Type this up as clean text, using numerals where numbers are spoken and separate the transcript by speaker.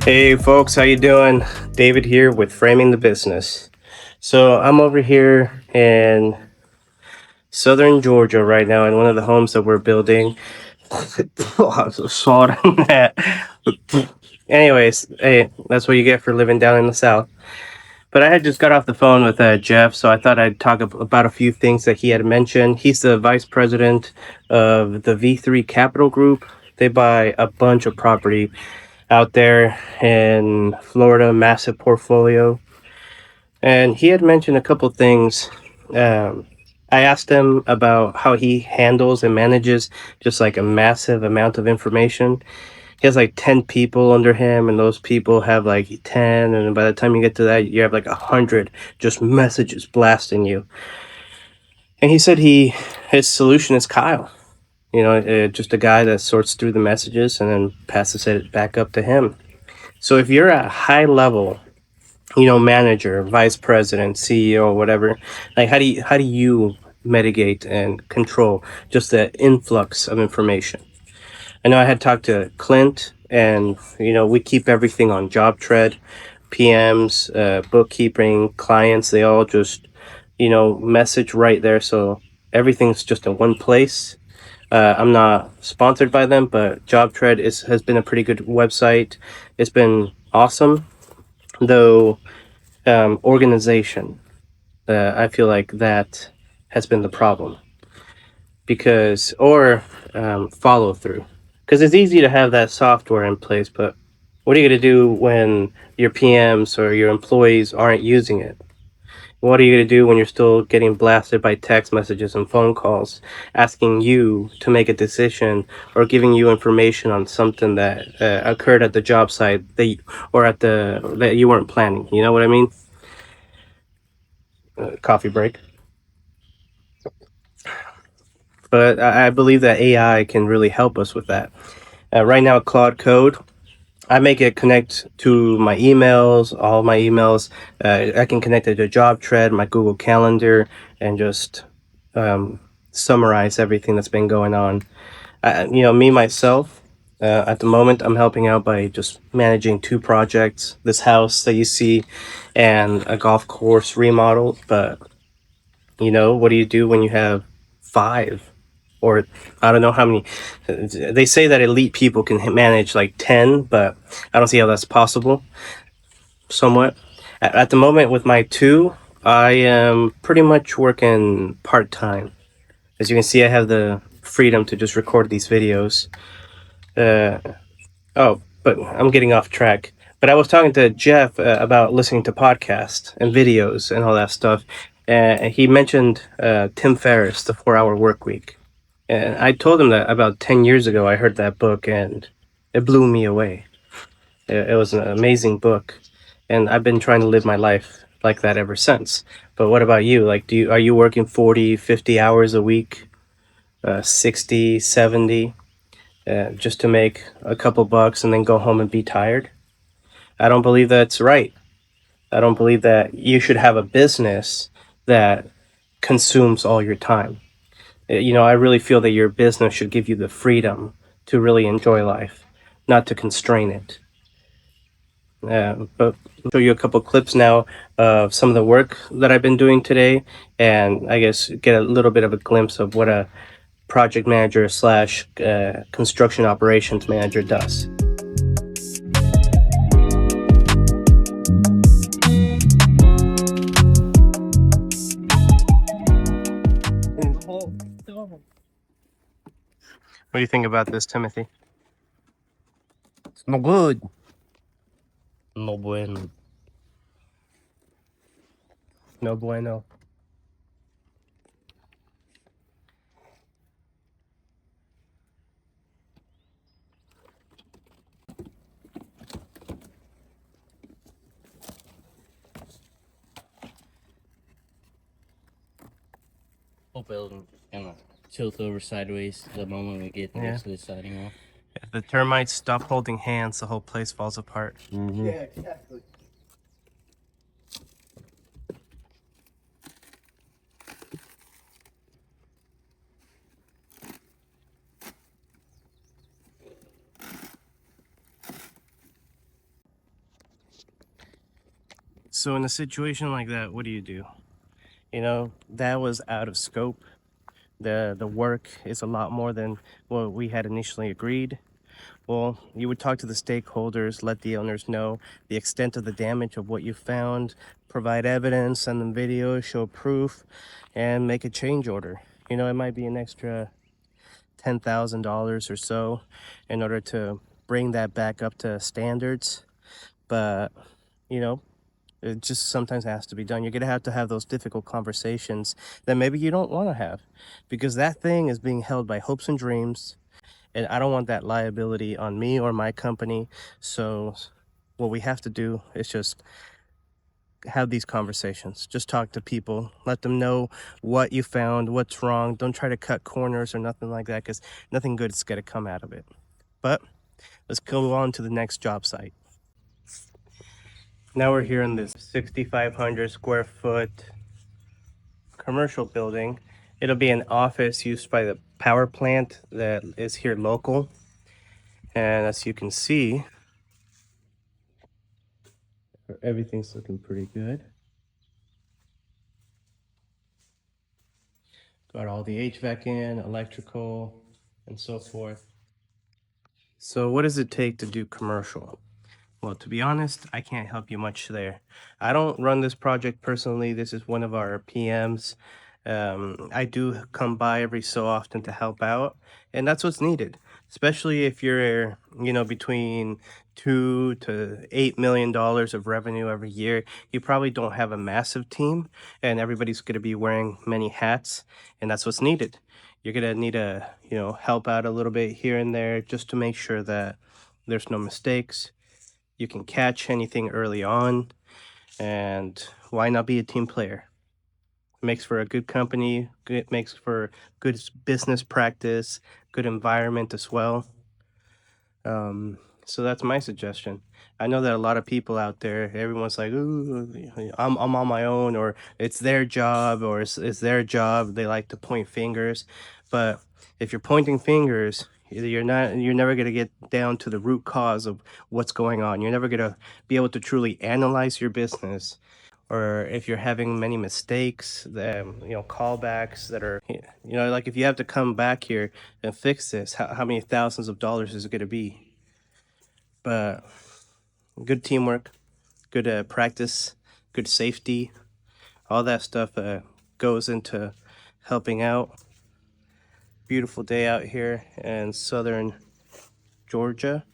Speaker 1: Hey folks, how you doing? David here with Framing the Business. So I'm over here in southern Georgia right now in one of the homes that we're building. Oh, I'm so sorry. Anyways, hey, that's what you get for living down in the south. But I had just got off the phone with Jeff, so I thought I'd talk about a few things that he had mentioned. He's the vice president of the V3 Capital Group. They buy a bunch of property out there in Florida, massive portfolio. And he had mentioned a couple things. Um, I asked him about how he handles and manages just like a massive amount of information. He has like 10 people under him, and those people have like 10. And by the time you get to that, you have like 100 just messages blasting you. And he said his solution is Kyle. Just a guy that sorts through the messages and then passes it back up to him. So if you're at a high level, manager, vice president, CEO, whatever, like how do you mitigate and control just the influx of information? I know I had talked to Clint, and we keep everything on job tread, PMs, bookkeeping, clients. They all just message right there, so everything's just in one place. I'm not sponsored by them, but JobTread has been a pretty good website. It's been awesome, though. Organization. I feel like that has been the problem follow through. Because it's easy to have that software in place, but what are you going to do when your PMs or your employees aren't using it? What are you going to do when you're still getting blasted by text messages and phone calls asking you to make a decision or giving you information on something that occurred at the job site that you weren't planning? You know what I mean? Coffee break. But I believe that AI can really help us with that. Right now, Claude Code, I make it connect to my emails, all my emails. I can connect it to JobTread, my Google Calendar, and just um, summarize everything that's been going on. Me myself, at the moment, I'm helping out by just managing two projects: this house that you see, and a golf course remodel. But what do you do when you have five? Or I don't know how many. They say that elite people can manage like 10, but I don't see how that's possible. Somewhat. At the moment, with my two, I am pretty much working part time. As you can see, I have the freedom to just record these videos. Uh, but I'm getting off track. But I was talking to Jeff about listening to podcasts and videos and all that stuff. He mentioned Tim Ferriss, The 4 Hour Work Week. And I told him that about 10 years ago, I heard that book and it blew me away. It was an amazing book. And I've been trying to live my life like that ever since. But what about you? Like, are you working 40, 50 hours a week, 60, 70, just to make a couple bucks and then go home and be tired? I don't believe that's right. I don't believe that you should have a business that consumes all your time. I really feel that your business should give you the freedom to really enjoy life, not to constrain it. But I'll show you a couple clips now of some of the work that I've been doing today, and I guess get a little bit of a glimpse of what a project manager slash construction operations manager does. What do you think about this, Timothy?
Speaker 2: It's no good.
Speaker 1: No bueno. No bueno.
Speaker 2: Hope it'll kind of tilt over sideways the moment we get the
Speaker 1: Yeah.
Speaker 2: rest of the siding off.
Speaker 1: If the termites stop holding hands, the whole place falls apart.
Speaker 2: Mm-hmm.
Speaker 3: Yeah, exactly.
Speaker 1: So in a situation like that, what do? You know, that was out of scope. The work is a lot more than what we had initially agreed. Well, you would talk to the stakeholders, let the owners know the extent of the damage of what you found, provide evidence, send them videos, show proof, and make a change order. You know, it might be an extra $10,000 or so in order to bring that back up to standards. But, you know, it just sometimes has to be done. You're going to have those difficult conversations that maybe you don't want to have, because that thing is being held by hopes and dreams. And I don't want that liability on me or my company. So, what we have to do is just have these conversations. Just talk to people, let them know what you found, what's wrong. Don't try to cut corners or nothing like that, because nothing good is going to come out of it. But let's go on to the next job site. Now we're here in this 6,500 square foot commercial building. It'll be an office used by the power plant that is here local. And as you can see, everything's looking pretty good. Got all the HVAC in, electrical, and so forth. So what does it take to do commercial? Well, to be honest, I can't help you much there. I don't run this project personally. This is one of our PMs. I do come by every so often to help out, and that's what's needed. Especially if you're, you know, between $2 to $8 million of revenue every year, you probably don't have a massive team, and everybody's going to be wearing many hats, and that's what's needed. You're gonna need to, you know, help out a little bit here and there just to make sure that there's no mistakes, you can catch anything early on, and why not be a team player? It makes for a good company, it makes for good business practice, good environment as well. Um, so that's my suggestion. I know that a lot of people out there, everyone's like, "Ooh, I'm on my own," or "It's their job," or "It's their job." They like to point fingers, but if you're pointing fingers, you're never gonna get down to the root cause of what's going on. You're never gonna be able to truly analyze your business, or if you're having many mistakes, you know, callbacks that are, you know, like if you have to come back here and fix this, how many thousands of dollars is it going to be? But good teamwork, good practice, good safety, all that stuff goes into helping out. Beautiful day out here in southern Georgia.